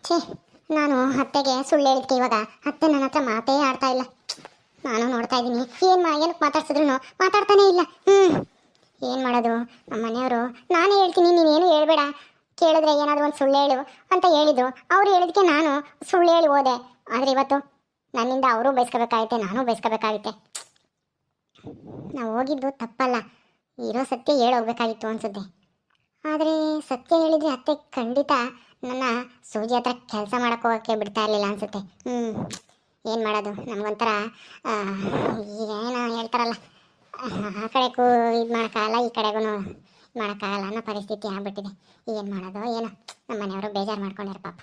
ಛೇ, ನಾನು ಅತ್ತೆಗೆ ಸುಳ್ಳು ಹೇಳಿದ್ಕೆ ಇವಾಗ ಅತ್ತೆ ನನ್ನ ಹತ್ರ ಮಾತೇ ಆಡ್ತಾ ಇಲ್ಲ. ನಾನು ನೋಡ್ತಾ ಇದ್ದೀನಿ, ಏನಕ್ಕೆ ಮಾತಾಡ್ಸಿದ್ರು ಮಾತಾಡ್ತಾನೆ ಇಲ್ಲ. ಏನು ಮಾಡೋದು? ನಮ್ಮ ಮನೆಯವರು ನಾನೇ ಹೇಳ್ತೀನಿ ನೀನೇನು ಹೇಳ್ಬೇಡ, ಕೇಳಿದ್ರೆ ಏನಾದರೂ ಒಂದು ಸುಳ್ಳು ಹೇಳು ಅಂತ ಹೇಳಿದ್ರು. ಅವ್ರು ಹೇಳಿದ್ಕೆ ನಾನು ಸುಳ್ಳು ಹೇಳಿ ಹೋದೆ. ಆದರೆ ಇವತ್ತು ನನ್ನಿಂದ ಅವರು ಬಯಸ್ಕೋಬೇಕಾಗುತ್ತೆ, ನಾನು ಬಯಸ್ಕೋಬೇಕಾಗುತ್ತೆ. ನಾವು ಹೋಗಿದ್ದು ತಪ್ಪಲ್ಲ, ಇರೋ ಸತ್ಯ ಹೇಳೋಗ್ಬೇಕಾಗಿತ್ತು ಅನ್ಸುತ್ತೆ. ಆದರೆ ಸತ್ಯ ಹೇಳಿದರೆ ಅತ್ತೆ ಖಂಡಿತ ನನ್ನ ಸೂಜಿ ಹತ್ರ ಕೆಲಸ ಮಾಡೋಕ್ಕೆ ಹೋಗೋಕ್ಕೆ ಬಿಡ್ತಾ ಇರಲಿಲ್ಲ ಅನ್ಸುತ್ತೆ. ಏನು ಮಾಡೋದು? ನಮಗೊಂಥರ ಈಗ ಏನೋ ಹೇಳ್ತಾರಲ್ಲ, ಆ ಕಡೆಗೂ ಇದು ಮಾಡೋಕ್ಕಾಗಲ್ಲ, ಈ ಕಡೆಗೂ ಮಾಡೋಕ್ಕಾಗಲ್ಲ ಅನ್ನೋ ಪರಿಸ್ಥಿತಿ ಆಗ್ಬಿಟ್ಟಿದೆ. ಏನು ಮಾಡೋದು ಏನೋ? ನಮ್ಮ ಮನೆಯವರು ಬೇಜಾರು ಮಾಡ್ಕೊಂಡಿರೋ ಪಾಪ.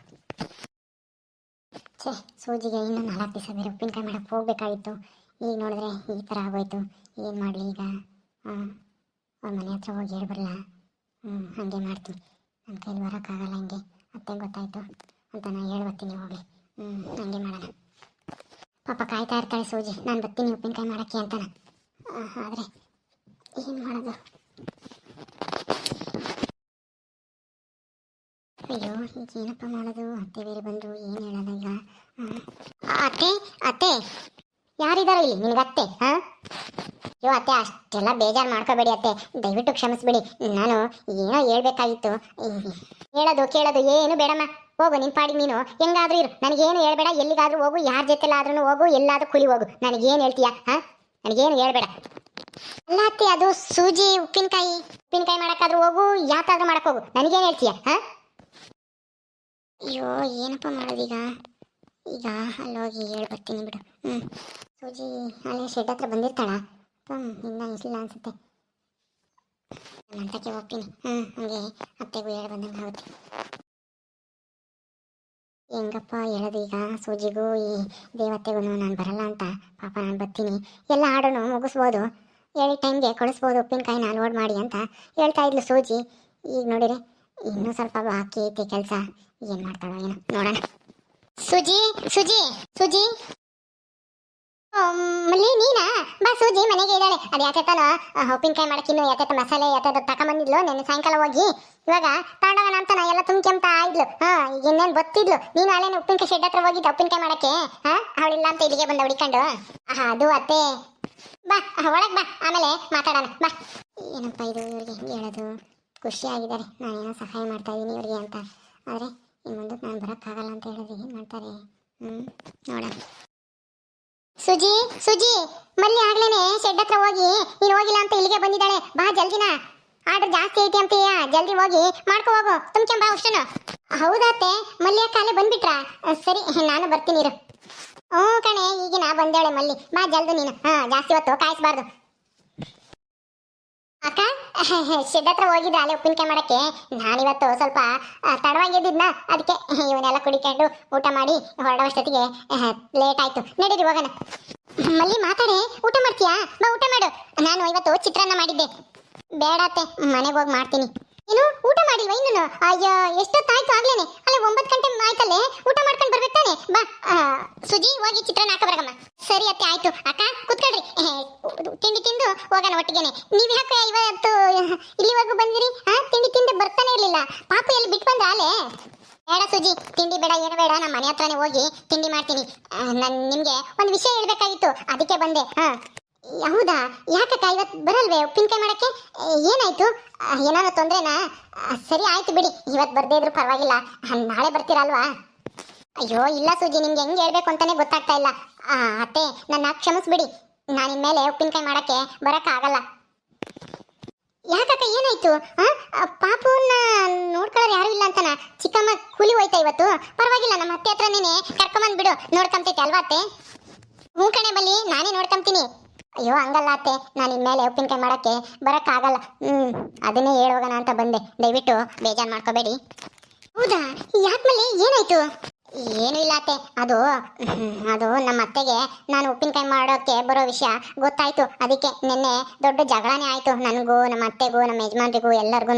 ಛೇ, ಸೂಜಿಗೆ ಇನ್ನೂ 4 ದಿವಸ ಬೇರೆ ಉಪ್ಪಿನಕಾಯಿ ಮಾಡೋಕ್ಕೆ ಹೋಗ್ಬೇಕಾಗಿತ್ತು. ಈಗ ನೋಡಿದ್ರೆ ಈ ಥರ ಆಗೋಯ್ತು. ಏನು ಮಾಡಲಿ ಈಗ? ಅವ್ರ ಮನೆ ಹತ್ರ ಹೋಗಿ ಹೇಳ್ಬರಲ್ಲ. ಹಾಗೆ ಮಾಡ್ತೀನಿ. ನನ್ನ ಕೈಲಿ ಬರೋಕ್ಕಾಗಲ್ಲ, ಹಿಂಗೆ ಅತ್ತೆ ಗೊತ್ತಾಯಿತು ಅಂತ ನಾನು ಹೇಳ್ಬರ್ತೀನಿ. ಹೋಗಲಿ, ಹಾಗೆ ಮಾಡೋಣ. ಪಾಪ ಕಾಯ್ತಾ ಇರ್ತಾಳೆ ಸೂಜಿ, ನಾನು ಬರ್ತೀನಿ ಉಪ್ಪಿನಕಾಯಿ ಮಾಡೋಕ್ಕೆ ಅಂತಾನೆ. ಆದರೆ ಏನು ಮಾಡೋದು? ಅಯ್ಯೋ, ಈಗ ಏನಪ್ಪ ಮಾಡೋದು? ಅತ್ತೆ ಬೇರೆ ಬಂದರು, ಏನು ಹೇಳೋದು ಈಗ? ಅತ್ತೆ ಅತ್ತೆ ಯಾರಿದಾರೋ ಇಲ್ಲಿ? ನಿನಗೆ ಅತ್ತೆ? ಅಯ್ಯೋ ಅತ್ತೆ, ಅಷ್ಟೆಲ್ಲ ಬೇಜಾರು ಮಾಡ್ಕೋಬೇಡಿ ಅತ್ತೆ, ದಯವಿಟ್ಟು ಕ್ಷಮಿಸ್ಬಿಡಿ. ನಾನು ಏನೋ ಹೇಳ್ಬೇಕಾಗಿತ್ತು. ಹೇಳೋದು ಕೇಳೋದು ಏನು ಬೇಡಮ್ಮ, ಹೋಗು ನಿನ್ನ ಪಾಡಿಗೆ ನೀನು ಹೆಂಗಾದ್ರೂ ಇರು, ನನಗೇನು ಹೇಳ್ಬೇಡ. ಎಲ್ಲಿಗಾದ್ರೂ ಹೋಗು, ಯಾರ ಜೊತೆಲಾದ್ರೂ ಹೋಗು, ಎಲ್ಲಾದ್ರೂ ಕುಲಿ ಹೋಗು, ನನಗೇನು ಹೇಳ್ತೀಯಾ? ನನಗೇನು ಹೇಳ್ಬೇಡ. ಅಲ್ಲ ಅತ್ತೆ, ಅದು ಸೂಜಿ ಉಪ್ಪಿನಕಾಯಿ ಮಾಡೋಕ್ಕಾದ್ರೂ ಹೋಗು, ಯಾಕಾದ್ರೂ ಮಾಡಕ್ಕೆ ಹೋಗು, ನನಗೇನು ಹೇಳ್ತೀಯಾ? ಅಯ್ಯೋ, ಏನಪ್ಪ ಮಾಡೋದೀಗ? ಈಗ ಅಲ್ಲೋಗಿ ಹೇಳ್ಬರ್ತೀನಿ ಬಿಡು. ಸೂಜಿ ಅಲ್ಲೇ ಶೆಡ್ ಹತ್ರ ಬಂದಿರ್ತಾಳ, ಇನ್ನೂ ಇಲ್ಲ ಅನ್ಸುತ್ತೆ. ಮಂಟಕ್ಕೆ ಹೋಗ್ತೀನಿ. ಹಾಗೆ ಅತ್ತೆಗೂ ಹೇಳಿ ಬಂದಂಗೆ ಆಗುತ್ತೆ. ಹೆಂಗಪ್ಪ ಹೇಳೋದು ಈಗ ಸೂಜಿಗೂ ಈ ದೇವತೆಗೂ? ನಾನು ಬರಲ್ಲ ಅಂತ ಪಾಪ, ನಾನು ಬರ್ತೀನಿ, ಎಲ್ಲ ಹಾಡೋನು ಮುಗಿಸ್ಬೋದು, ಹೇಳಿ ಟೈಮ್ಗೆ ಕಳಿಸ್ಬೋದು ಉಪ್ಪಿನಕಾಯಿನ ಲೋಡ್ ಮಾಡಿ ಅಂತ ಹೇಳ್ತಾ ಇದ್ಲು ಸೂಜಿ. ಈಗ ನೋಡಿರಿ ಇನ್ನೂ ಸ್ವಲ್ಪ ಬಾಕಿ ಐತೆ ಕೆಲಸ. ಏನು ಮಾಡ್ತಾಳೋ ಏನೋ ನೋಡೋಣ. ಸೂಜಿ ಸೂಜಿ ಸೂಜಿ ಮಲ್ಲಿ ನೀನಾ? ಬಾ, ಸೂಜಿ ಮನೆಗೆ ಇದ್ದಾಳೆ. ಅದು ಯಾಕೆತ್ತಾನ ಉಪ್ಪಿನಕಾಯಿ ಮಾಡಕ್ಕೆ ಇನ್ನೂ ಯಾಕೆ ಮಸಾಲೆ ಯಾಕೆ ತಗೊಂಬಂದಿದ್ಲು ನೆನ್ನೆ ಸಾಯಂಕಾಲ ಹೋಗಿ. ಇವಾಗ ತಗೊಂಡೋಗೋಣ ಅಂತ ನಾ ಎಲ್ಲ ತುಂಬ್ಕೆಂತ ಇದ್ಲು. ಈಗ ಇನ್ನೇನು ಗೊತ್ತಿದ್ಲು ನೀನು ಅಲ್ಲೇನು ಉಪ್ಪಿನಕಾಯಿ ಶೆಡ್ ಹತ್ರ ಹೋಗಿದ್ದ ಉಪ್ಪಿನಕಾಯಿ ಮಾಡಕ್ಕೆ. ಅವಳಿಲ್ಲ ಅಂತ ಇಲ್ಲಿಗೆ ಬಂದ ಹುಡಿಕೊಂಡು. ಅದು ಅತ್ತೆ, ಬಾ ಒಳಗೆ ಬಾ, ಆಮೇಲೆ ಮಾತಾಡೋಣ ಬಾ. ಏನಪ್ಪ ಇದು ಇವ್ರಿಗೆ ಹೆಂಗೆ ಹೇಳೋದು? ಖುಷಿಯಾಗಿದ್ದಾರೆ ನಾನೇನೋ ಸಹಾಯ ಮಾಡ್ತಾ ಇದ್ದೀನಿ ಇವ್ರಿಗೆ ಅಂತ. ಆದರೆ ಇನ್ನು ಮುಂದಕ್ಕೆ ನಾನು ಬರೋಕ್ಕಾಗಲ್ಲ ಅಂತ ಹೇಳಿದ್ರೆ ಏನು ಮಾಡ್ತಾರೆ? ನೋಡೋಣ. ಸುಜಿ ಸುಜಿ ಮಲ್ಲಿ ಆಗ್ಲೇನೆ ಶೆಡ್ ಹತ್ರ ಹೋಗಿ, ನೀನು ಹೋಗಿಲ್ಲ ಅಂತ ಇಲ್ಲಿಗೆ ಬಂದಿದ್ದಾಳೆ. ಬಾ ಜಲ್ದಿನ, ಆರ್ಡರ್ ಜಾಸ್ತಿ ಐತಿ ಅಂತೀಯ, ಜಲ್ದಿ ಹೋಗಿ ಮಾಡ್ಕೊ ಹೋಗು, ತುಂಬ್ಕೊಂಬಾ ಅಷ್ಟನ್ನು. ಹೌದಾತೆ, ಮಲ್ಲಿ ಕಾಲೇ ಬಂದ್ಬಿಟ್ರಾ? ಸರಿ, ನಾನು ಬರ್ತೀನಿ ಇರು. ಕಣೆ, ಈಗಿನ ಬಂದೇಳೆ ಮಲ್ಲಿ, ಬಾ ಜಲ್ದಿ ನೀನು. ಜಾಸ್ತಿ ಹೊತ್ತು ಕಾಯಿಸ್ಬಾರ್ದು. ಅಕ್ಕ, ಶೆಡ್ ಹತ್ರ ಹೋಗಿದ್ದ ಅಲ್ಲೇ ಉಪ್ಪಿನಕಾಯಿ ಮಾಡಕ್ಕೆ. ನಾನಿವತ್ತು ಸ್ವಲ್ಪ ತಡವಾಗಿದ್ದಿದ್ನ, ಅದಕ್ಕೆ ಇವನ್ನೆಲ್ಲ ಕುಡಿಕೊಂಡು ಊಟ ಮಾಡಿ ಹೊರಡೋಷ್ಟೊತ್ತಿಗೆ ಲೇಟ್ ಆಯ್ತು. ನಡೀರಿ ಹೋಗೋಣ. ಮಲ್ಲಿ ಮಾತಾಡೆ, ಊಟ ಮಾಡ್ತೀಯಾ? ಬಾ ಊಟ ಮಾಡು. ನಾನು ಇವತ್ತು ಚಿತ್ರಾನ್ನ ಮಾಡಿದ್ದೆ. ಬೇಡತ್ತೆ, ಮನೆಗೆ ಹೋಗಿ ಮಾಡ್ತೀನಿ. ಏನು ಊಟ ಮಾಡಿಲ್ವಾ ಇನ್ನೂ? ಅಯ್ಯೋ, ಎಷ್ಟೊತ್ತಾಯ್ತು ಆಗ್ಲೇನೆ. ಅಲ್ಲೇ 9 ಗಂಟೆ ಆಯ್ತಲ್ಲೇ, ಊಟ ಮಾಡ್ಕೊಂಡು ಬರ್ಬೇಕು ತಾನೆ. ಬಾ ಸುಜಿ, ಹೋಗಿ ಚಿತ್ರಾನ್ನ ಹಾಕ ಬರಗಮ್ಮ. ಸರಿ ಅತ್ತೆ, ಆಯ್ತು. ಅಕ್ಕ ಕೂತ್ಕೊಳ್ರಿ, ತಿಂಡಿ ತಿಂದು ಹೋಗೋಣ ಒಟ್ಟಿಗೆನೆ. ನೀವು ಯಾಕೆ ಇವತ್ತು ಇಲ್ಲಿವರೆಗೂ ಬಂದಿರಿ? ತಿಂಡಿ ತಿಂದು ಬರ್ತಾನೆ ಇರಲಿಲ್ಲ. ಪಾಪು ಎಲ್ಲಿ ಬಿಟ್ಟು ಬಂದ ಅಲ್ಲೇ? ಬೇಡ ಸುಜಿ, ತಿಂಡಿ ಬೇಡ, ಏನು ಬೇಡ, ನಮ್ಮ ಮನೆ ಹತ್ರನೇ ಹೋಗಿ ತಿಂಡಿ ಮಾಡ್ತೀನಿ. ನಾನು ನಿಮಗೆ ಒಂದು ವಿಷಯ ಹೇಳ್ಬೇಕಾಗಿತ್ತು, ಅದಕ್ಕೆ ಬಂದೆ. ಹೌದಾ? ಯಾಕಕ್ಕ ಇವತ್ತು ಬರಲ್ವೇ ಉಪ್ಪಿನಕಾಯಿ ಮಾಡಕ್ಕೆ? ಏನಾಯ್ತು? ಏನಾದ್ರು ತೊಂದ್ರೆನಾ? ಸರಿ ಆಯ್ತು ಬಿಡಿ, ಇವತ್ತು ಬರ್ದೇ ಇದ್ರು ಪರವಾಗಿಲ್ಲ, ನಾಳೆ ಬರ್ತೀರಲ್ವಾ? ಅಯ್ಯೋ ಇಲ್ಲ ಸೂಜಿ, ನಿಮ್ಗೆ ಹೆಂಗೆ ಹೇಳ್ಬೇಕು ಅಂತಾನೆ ಗೊತ್ತಾಗ್ತಾ ಇಲ್ಲ. ಅತ್ತೆ, ನನ್ನ ಕ್ಷಮಿಸ್ಬಿಡಿ, ನಾನು ಇನ್ಮೇಲೆ ಉಪ್ಪಿನಕಾಯಿ ಮಾಡಕ್ಕೆ ಬರೋಕ್ಕಾಗಲ್ಲ. ಯಾಕಕ್ಕ ಏನಾಯ್ತು? ಪಾಪುನ ನೋಡ್ಕೊಳ್ಳೋರು ಯಾರು ಇಲ್ಲ ಅಂತನ ಚಿಕ್ಕಮ್ಮ ಕೂಲಿ ಹೋಯ್ತಾ ಇವತ್ತು? ಪರವಾಗಿಲ್ಲ, ನಮ್ಮ ಅತ್ತೆ ಹತ್ರ ನೀನೆ ಕರ್ಕೊಂಬಂದ್ಬಿಡು, ನೋಡ್ಕೊಂತೈತೆ ಅಲ್ವಾ ಅತ್ತೆ? ಹ್ಞೂ ಕಣೆ ಬಲ್ಲಿ, ನಾನೇ ನೋಡ್ಕೊಂತೀನಿ. ಅಯ್ಯೋ ಹಂಗಲ್ಲ ಅತ್ತೆ, ನಾನು ಇನ್ಮೇಲೆ ಉಪ್ಪಿನಕಾಯಿ ಮಾಡೋಕ್ಕೆ ಬರೋಕ್ಕಾಗಲ್ಲ. ಅದನ್ನೇ ಹೇಳೋಗೋಣ ಅಂತ ಬಂದೆ, ದಯವಿಟ್ಟು ಬೇಜಾರು ಮಾಡ್ಕೋಬೇಡಿ. ಹೌದಾ? ಯಾಕಮೇಲೆ ಏನಾಯ್ತು? ಏನೂ ಇಲ್ಲ ಅತ್ತೆ, ಅದು ನಮ್ಮ ಅತ್ತೆಗೆ ನಾನು ಉಪ್ಪಿನಕಾಯಿ ಮಾಡೋಕ್ಕೆ ಬರೋ ವಿಷಯ ಗೊತ್ತಾಯ್ತು. ಅದಕ್ಕೆ ನಿನ್ನೆ ದೊಡ್ಡ ಜಗಳನೇ ಆಯ್ತು, ನನಗೂ ನಮ್ಮ ಅತ್ತೆಗೂ ನಮ್ಮ ಯಜಮಾನ್ರಿಗೂ ಎಲ್ಲರಿಗೂ.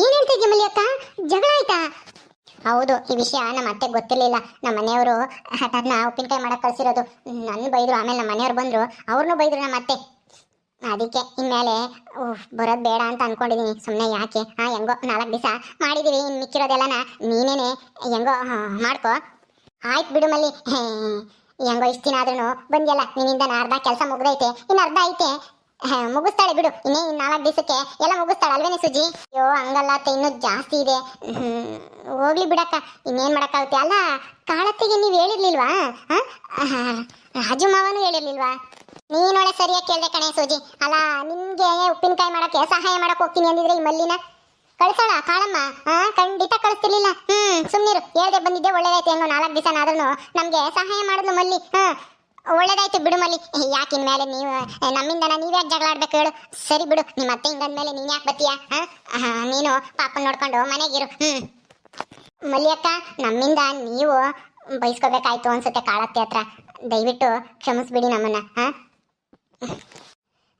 ಏನು ಹೇಳ್ತಾ ಇದೆಯಾ ಮಲ್ಲಿ ಅಕ್ಕ? ಜಗಳ ಆಯ್ತಾ? ಹೌದು, ಈ ವಿಷಯ ನಮ್ಮ ಅತ್ತೆಗೆ ಗೊತ್ತಿರಲಿಲ್ಲ. ನಮ್ಮ ಮನೆಯವರು ಹಠಾತ್ನ ಉಪ್ಪಿನಕಾಯಿ ಮಾಡಕ್ಕೆ ಕಳಿಸಿರೋದು. ನನ್ನ ಬೈದರು, ಆಮೇಲೆ ನಮ್ಮ ಮನೆಯವ್ರು ಬಂದರು, ಅವ್ರನ್ನೂ ಬೈದರು ನಮ್ಮ ಅತ್ತೆ. ಅದಕ್ಕೆ ಇನ್ಮೇಲೆ ಬರೋದು ಬೇಡ ಅಂತ ಅನ್ಕೊಂಡಿದೀನಿ. ಸುಮ್ಮನೆ ಯಾಕೆ ಹೆಂಗೋ 4 ದಿವಸ ಮಾಡಿದೀವಿ, ಇನ್ನು ಮಿಕ್ಕಿರೋದೆಲ್ಲನ ನೀನೇನೆ ಹೆಂಗೋ ಮಾಡ್ಕೋ. ಆಯ್ತು ಬಿಡು ಮಲ್ಲಿ, ಹೆಂಗೋ ಇಷ್ಟು ದಿನ ಆದ್ರೂ ಬಂದ್ಯಲ್ಲ, ನಿನ್ನಿಂದ ಅರ್ಧ ಕೆಲಸ ಮುಗ್ದೈತೆ, ಇನ್ನು ಅರ್ಧ ಐತೆ. ಮುಗಿಸ್ತಾಳೆ ಬಿಡು, ಇನ್ನೇ 4 ದಿವಸಕ್ಕೆ ಎಲ್ಲ ಮುಗಿಸ್ತಾಳೆ ಅಲ್ವೇನೆ ಸುಜಿ? ಅಯ್ಯೋ ಹಂಗಲ್ಲ ಅತ್ತೆ, ಇನ್ನೂ ಜಾಸ್ತಿ ಇದೆ. ಹೋಗ್ಲಿ ಬಿಡಕ್ಕ, ಇನ್ನೇನು ಮಾಡೋಕ್ಕಾಗುತ್ತೆ. ಅಲ್ಲ ಕಾಳತ್ತಿಗೆ ನೀವು ಹೇಳಿರ್ಲಿಲ್ವಾ? ರಾಜು ಮಾವನು ಹೇಳಿರ್ಲಿಲ್ವಾ? ನೀನೊಳೆ ಸರಿಯಾಗಿ ಕೇಳ್ದೆ ಕಣೆ ಸೂಜಿ. ಅಲ್ಲ ನಿನ್ಗೆ ಉಪ್ಪಿನಕಾಯಿ ಮಾಡಕ್ಕೆ ಸಹಾಯ ಮಾಡಕ್ ಹೋಗ್ತೀನಿ ಅಂದಿದ್ರೆ ಈ ಮಲ್ಲಿನ ಕಳ್ಸೋಣ ಕಾಳಮ್ಮ? ಖಂಡಿತ ಕಳಿಸ್ತಿರ್ಲಿಲ್ಲ. ಸುಮ್ನಿರು, ಹೇಳ್ದೆ ಬಂದಿದ್ದೆ ಒಳ್ಳೇದಾಯ್ತು. ಹೆಂಗೋ 4 ದಿವಸನಾದ್ರೂ ನಮ್ಗೆ ಸಹಾಯ ಮಾಡಿದ್ಲು ಮಲ್ಲಿ. ಒಳ್ಳೇದಾಯ್ತು ಬಿಡು ಮಲ್ಲಿ. ಯಾಕಿನ್ ಮೇಲೆ ನೀವು ನಮ್ಮಿಂದನ ನೀವ್ಯಾಕೆ ಜಗಳ ಆಡ್ಬೇಕು ಹೇಳು? ಸರಿ ಬಿಡು, ನಿಮ್ಮ ಅತ್ತೆ ಹಿಂಗಂದ್ಮೇಲೆ ನೀನ್ ಯಾಕೆ ಬತ್ತೀಯ? ನೀನು ಪಾಪನ್ ನೋಡ್ಕೊಂಡು ಮನೆಗಿರು. ಮಲ್ಲಿ ಅಕ್ಕ, ನಮ್ಮಿಂದ ನೀವು ಬೈಸ್ಕೋಬೇಕಾಯ್ತು ಅನ್ಸುತ್ತೆ ಕಾಳತ್ತೆ ಹತ್ರ. ದಯವಿಟ್ಟು ಕ್ಷಮಿಸ್ಬಿಡಿ ನಮ್ಮನ್ನ.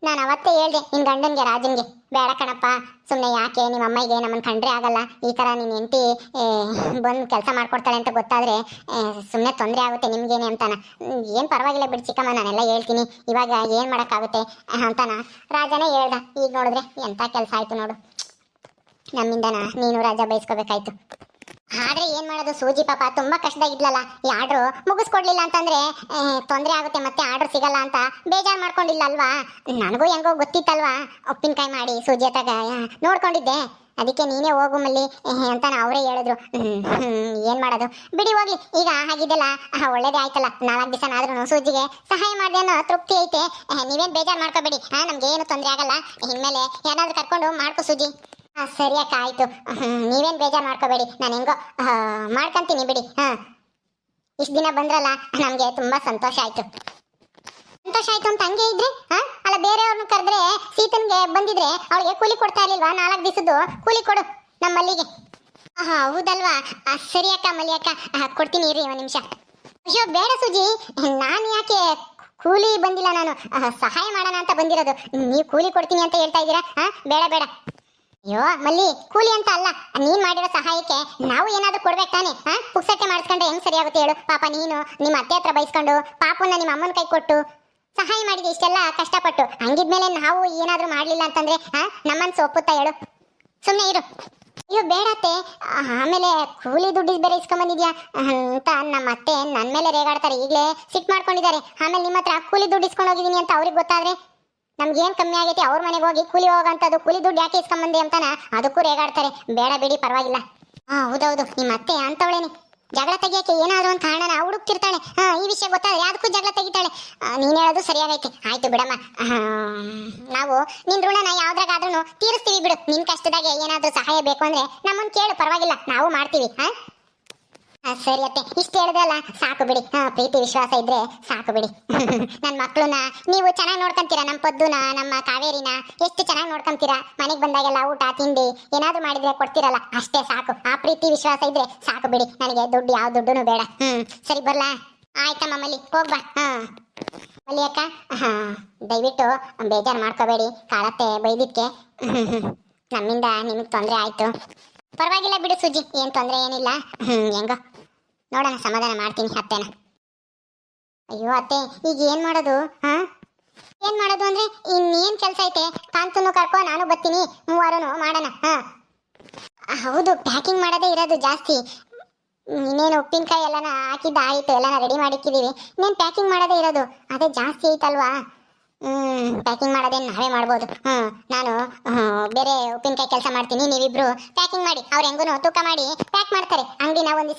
ನಾನು ಅವತ್ತೇ ಹೇಳ್ದೆ ನಿನ್ ಗಂಡನ್ಗೆ ರಾಜನ್ಗೆ, ಬೇಡ ಕಣಪ್ಪ ಸುಮ್ಮನೆ ಯಾಕೆ, ನಿಮ್ಮ ಅಮ್ಮಗೆ ನಮ್ಮನ್ನು ಕಂಡ್ರೆ ಆಗಲ್ಲ, ಈ ಥರ ನೀನು ಹೆಂಡತಿ ಬಂದು ಕೆಲಸ ಮಾಡ್ಕೊಡ್ತಾಳೆ ಅಂತ ಗೊತ್ತಾದರೆ ಸುಮ್ಮನೆ ತೊಂದರೆ ಆಗುತ್ತೆ ನಿಮಗೇನೆ ಅಂತಾನ. ಏನು ಪರವಾಗಿಲ್ಲ ಬಿಡು ಚಿಕ್ಕಮ್ಮ, ನಾನೆಲ್ಲ ಹೇಳ್ತೀನಿ, ಇವಾಗ ಏನು ಮಾಡೋಕ್ಕಾಗುತ್ತೆ ಅಂತಾನ ರಾಜನೇ ಹೇಳ್ದ. ಈಗ ನೋಡಿದ್ರೆ ಎಂಥ ಕೆಲಸ ಆಯಿತು ನೋಡು, ನಮ್ಮಿಂದನ ನೀನು ರಾಜ ಬಯಸ್ಕೋಬೇಕಾಯ್ತು. ಆದ್ರೆ ಏನ್ ಮಾಡೋದು ಸೂಜಿ, ಪಾಪ ತುಂಬಾ ಕಷ್ಟದಾಗಿದ್ಲಲ್ಲ. ಈ ಆರ್ಡ್ರು ಮುಗಿಸ್ಕೊಡ್ಲಿಲ್ಲ ಅಂತಂದ್ರೆ ತೊಂದರೆ ಆಗುತ್ತೆ, ಮತ್ತೆ ಆರ್ಡರ್ ಸಿಗಲ್ಲ ಅಂತ ಬೇಜಾರು ಮಾಡ್ಕೊಂಡಿಲ್ಲ ಅಲ್ವಾ? ನನಗೂ ಹೆಂಗೋ ಗೊತ್ತಿತ್ತಲ್ವಾ, ಉಪ್ಪಿನಕಾಯಿ ಮಾಡಿ ಸೂಜಿ ಹತ್ತಾಗ ನೋಡ್ಕೊಂಡಿದ್ದೆ. ಅದಕ್ಕೆ ನೀನೇ ಹೋಗು ಮಲ್ಲಿ ಅಂತ ಅವರೇ ಹೇಳಿದ್ರು. ಏನ್ ಮಾಡೋದು ಬಿಡಿ, ಹೋಗ್ಲಿ. ಈಗ ಆಗಿದ್ದೆಲ್ಲ ಒಳ್ಳೇದೇ ಆಯ್ತಲ್ಲ, 4 ದಿವಸನಾದ್ರೂ ಸೂಜಿಗೆ ಸಹಾಯ ಮಾಡಿದೆ ಅನ್ನೋ ತೃಪ್ತಿ ಐತೆ. ನೀವೇನ್ ಬೇಜಾರು ಮಾಡ್ಕೋಬೇಡಿ, ನಮ್ಗೆ ಏನು ತೊಂದರೆ ಆಗಲ್ಲ. ಇನ್ಮೇಲೆ ಏನಾದ್ರು ಕರ್ಕೊಂಡು ಮಾಡ್ಕೋ ಸೂಜಿ. ಸರಿ ಅಕ್ಕ, ಆಯ್ತು. ನೀವೇನು ಬೇಜಾರು ಮಾಡ್ಕೋಬೇಡಿ, ನಾನು ಹೆಂಗೋ ಮಾಡ್ಕೊಂತೀನಿ ಬಿಡಿ. ಇಷ್ಟು ದಿನ ಬಂದ್ರಲ್ಲ, ನಮಗೆ ತುಂಬಾ ಸಂತೋಷ ಆಯ್ತು. ಸಂತೋಷ ಆಯ್ತು ಅಂತ ಹಂಗೆ ಇದ್ರೆ ಅಲ್ಲ, ಬೇರೆಯವ್ರನ್ನ ಕರೆದ್ರೆ ಸೀತನ್ಗೆ ಬಂದಿದ್ರೆ ಅವಳಿಗೆ ಕೂಲಿ ಕೊಡ್ತಾ ಇರ್ಲಿಲ್ವಾ? 4 ದಿವಸದ್ದು ಕೂಲಿ ಕೊಡು ನಮ್ಮ ಮಲ್ಲಿಗೆ. ಹೌದಲ್ವಾ? ಸರಿ ಅಕ್ಕ, ಮಲ್ಲಿ ಅಕ್ಕ ಕೊಡ್ತೀನಿ ಇರಿ ಒಂದು ನಿಮಿಷ. ಅಯ್ಯೋ ಬೇಡ ಸುಜಿ, ನಾನು ಯಾಕೆ ಕೂಲಿ ಬಂದಿಲ್ಲ, ನಾನು ಸಹಾಯ ಮಾಡೋಣ ಅಂತ ಬಂದಿರೋದು. ನೀವು ಕೂಲಿ ಕೊಡ್ತೀನಿ ಅಂತ ಹೇಳ್ತಾ ಇದ್ದೀರಾ? ಬೇಡ ಬೇಡ. ಅಯ್ಯೋ ಮಲ್ಲಿ, ಕೂಲಿ ಅಂತ ಅಲ್ಲ, ನೀನ್ ಮಾಡಿರೋ ಸಹಾಯಕ್ಕೆ ನಾವು ಏನಾದ್ರೂ ಕೊಡ್ಬೇಕು ತಾನೆ? ಪುಕ್ಸಟ್ಟೆ ಮಾಡಿಸ್ಕೊಂಡ್ರೆ ಹೆಂಗ್ ಸರಿಯಾಗುತ್ತೆ ಹೇಳು? ಪಾಪ ನೀನು ನಿಮ್ಮ ಅತ್ತೆ ಹತ್ರ ಬೈಸ್ಕೊಂಡು ಪಾಪನ್ನ ನಿಮ್ಮ ಅಮ್ಮನ ಕೈ ಕೊಟ್ಟು ಸಹಾಯ ಮಾಡಿದೆ ಇಷ್ಟೆಲ್ಲ ಕಷ್ಟಪಟ್ಟು. ಹಂಗಿದ್ಮೇಲೆ ನಾವು ಏನಾದ್ರೂ ಮಾಡ್ಲಿಲ್ಲ ಅಂತಂದ್ರೆ ನಮ್ಮನ್ಸು ಒಪ್ಪುತ್ತಾ ಹೇಳು? ಸುಮ್ಮನೆ ಇರು. ಅಯ್ಯೋ ಬೇಡತ್ತೆ, ಆಮೇಲೆ ಕೂಲಿ ದುಡ್ಡು ಬೇರೆ ಇಸ್ಕೊಂಬಂದಿದ್ಯಾ ಅಂತ ನಮ್ಮ ಅತ್ತೆ ನನ್ನ ಮೇಲೆ ರೇಗಾಡ್ತಾರೆ. ಈಗಲೇ ಸಿಟ್ ಮಾಡ್ಕೊಂಡಿದ್ದಾರೆ. ಆಮೇಲೆ ನಿಮ್ಮ ಹತ್ರ ಕೂಲಿ ದುಡ್ಡು ಇಸ್ಕೊಂಡು ಹೋಗಿದ್ದೀನಿ ಅಂತ ಅವ್ರಿಗೆ ಗೊತ್ತಾದ್ರೆ ನಮ್ಗೇನು ಕಮ್ಮಿ ಆಗೈತಿ? ಅವ್ರ ಮನೆಗೆ ಹೋಗಿ ಕೂಲಿ ಹೋಗಂತದ್ದು, ಕೂಲಿ ದುಡ್ಡು ಯಾಕೆ ಇಸ್ಕೊಂಬಂದೆ ಅಂತಾನ ಅದಕ್ಕೂ ರೇಗಾಡ್ತಾರೆ. ಬೇಡ ಬಿಡಿ, ಪರವಾಗಿಲ್ಲ. ಹೌದೌದು, ನಿಮ್ಮ ಅತ್ತೆ ಅಂತವಳೇನೆ, ಜಗಳ ತೆಗಿಯಕ್ಕೆ ಏನಾದ್ರು ಒಂದು ಕಾರಣನ ಹುಡುಕ್ತಿರ್ತಾಳೆ. ಈ ವಿಷಯ ಗೊತ್ತಾದ್ರೆ ಅದಕ್ಕೂ ಜಗಳ ತೆಗಿತಾಳೆ. ನೀನು ಹೇಳೋದು ಸರಿಯಾಗೈತೆ. ಆಯ್ತು ಬಿಡಮ್ಮ, ನಾವು ನಿನ್ ಋಣನ ಯಾವ್ದ್ರಾಗಾದ್ರೂ ತೀರಿಸ್ತೀವಿ ಬಿಡು. ನಿನ್ ಕಷ್ಟದಾಗೆ ಏನಾದ್ರೂ ಸಹಾಯ ಬೇಕು ಅಂದ್ರೆ ನಮ್ಮನ್ನು ಕೇಳು, ಪರವಾಗಿಲ್ಲ, ನಾವು ಮಾಡ್ತೀವಿ. ಸರಿ ಅತ್ತೆ, ಇಷ್ಟು ಹೇಳಿದ್ರಲ್ಲ ಸಾಕು ಬಿಡಿ. ಪ್ರೀತಿ ವಿಶ್ವಾಸ ಇದ್ರೆ ಸಾಕು ಬಿಡಿ. ನನ್ನ ಮಕ್ಕಳನ್ನ ನೀವು ಚೆನ್ನಾಗಿ ನೋಡ್ಕೊಂತೀರಾ, ನಮ್ಮ ಪದ್ದುನ ನಮ್ಮ ಕಾವೇರಿನ ಎಷ್ಟು ಚೆನ್ನಾಗಿ ನೋಡ್ಕೊಂತೀರಾ. ಮನೆಗೆ ಬಂದಾಗೆಲ್ಲ ಊಟ ತಿಂಡಿ ಏನಾದ್ರು ಮಾಡಿದ್ರೆ ಕೊಡ್ತೀರಲ್ಲ, ಅಷ್ಟೇ ಸಾಕು. ಆ ಪ್ರೀತಿ ವಿಶ್ವಾಸ ಇದ್ರೆ ಸಾಕು ಬಿಡಿ. ನನಗೆ ದುಡ್ಡು ಯಾವ ದುಡ್ಡು ಬೇಡ. ಸರಿ ಬರ್ಲಾ? ಆಯ್ತಮ್ಮ ಮಲ್ಲಿ, ಹೋಗ್ಬಾ. ಮಲ್ಲಿ ಅಕ್ಕ, ದಯವಿಟ್ಟು ಬೇಜಾರು ಮಾಡ್ಕೋಬೇಡಿ, ಕಾಳತ್ತೆ ಬೈದಿದ್ಕೆ ನಮ್ಮಿಂದ ನಿಮಗೆ ತೊಂದರೆ ಆಯ್ತು. ಪರವಾಗಿಲ್ಲ ಬಿಡು ಸುಜಿ, ಏನು ತೊಂದರೆ ಏನಿಲ್ಲ. ಹೆಂಗೋ ನೋಡೋಣ, ಸಮಾಧಾನ ಮಾಡ್ತೀನಿ ಅತ್ತೆನ. ಅಯ್ಯೋ ಅತ್ತೆ, ಈಗ ಏನು ಮಾಡೋದು? ಏನು ಮಾಡೋದು ಅಂದ್ರೆ ಇನ್ನೇನು ಕೆಲಸ ಐತೆ? ಕಾಂತನು ಕರ್ಕೊ, ನಾನು ಬರ್ತೀನಿ, ಮೂವರೂ ಮಾಡೋಣ. ಹೌದು, ಪ್ಯಾಕಿಂಗ್ ಮಾಡೋದೇ ಇರೋದು ಜಾಸ್ತಿ. ಇನ್ನೇನು ಉಪ್ಪಿನಕಾಯಿ ಎಲ್ಲನ ಹಾಕಿದ್ದ ಆಯಿತು, ಎಲ್ಲನ ರೆಡಿ ಮಾಡಿಕ್ಕಿದ್ದೀವಿ. ಇನ್ನೇನು ಪ್ಯಾಕಿಂಗ್ ಮಾಡೋದೇ ಇರೋದು, ಅದೇ ಜಾಸ್ತಿ ಐತಲ್ವಾ? ಪ್ಯಾಕಿಂಗ್ ಮಾಡೋದೇನು ನಾವೇ ಮಾಡ್ಬೋದು. ನಾನು ಬೇರೆ ಉಪ್ಪಿನಕಾಯಿ ಕೆಲಸ ಮಾಡ್ತೀನಿ, ನೀವಿಬ್ರು ಪ್ಯಾಕಿಂಗ್ ಮಾಡಿ. ಅವ್ರು ಹೆಂಗೂ ತೂಕ ಮಾಡಿ ಪ್ಯಾಕ್ ಮಾಡ್ತಾರೆ. ಅಂಗಡಿನ ಒಂದು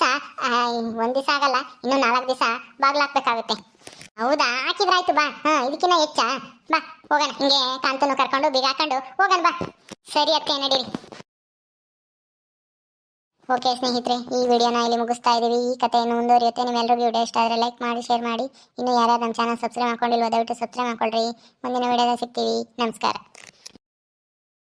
ದಿವಸ ಆಗಲ್ಲ, ಇನ್ನೂ 4 ದಿವಸ ಬಾಗ್ಲು ಹಾಕ್ಬೇಕಾಗುತ್ತೆ. ಹೌದಾ? ಹಾಕಿದ್ರಾಯ್ತು ಬಾ. ಇದಕ್ಕಿನ್ನ ಹೆಚ್ಚಾ? ಬಾ ಹೋಗೋಣ, ಹಿಂಗೆ ಕಾಂತನು ಕರ್ಕೊಂಡು ಬೀಗ ಹಾಕೊಂಡು ಹೋಗೋಣ ಬಾ. ಸರಿ ಅತ್ತೆ, ನಡೀರಿ. ಓಕೆ ಸ್ನೇಹಿತರೆ, ಈ ವಿಡಿಯೋನ ಇಲ್ಲಿ ಮುಗಿಸ್ತಾ ಇದ್ದೀವಿ. ಈ ಕಥೆಯನ್ನು ಮುಂದುವರಿಯುತ್ತೆ. ನಿಮ್ಮೆಲ್ಲರಿಗೂ ವಿಡಿಯೋ ಇಷ್ಟ ಆದರೆ ಲೈಕ್ ಮಾಡಿ, ಶೇರ್ ಮಾಡಿ. ಇನ್ನು ಯಾರ್ಯಾರು ನಮ್ಮ ಚಾನಲ್ ಸಬ್ಸ್ಕ್ರೈಬ್ ಮಾಡ್ಕೊಂಡಿಲ್ವೋ ದಯವಿಟ್ಟು ಸಬ್ಸ್ಕ್ರೈಬ್ ಮಾಡ್ಕೊಳ್ರಿ. ಮುಂದಿನ ವಿಡಿಯೋದಲ್ಲಿ ಸಿಗ್ತೀವಿ. ನಮಸ್ಕಾರ.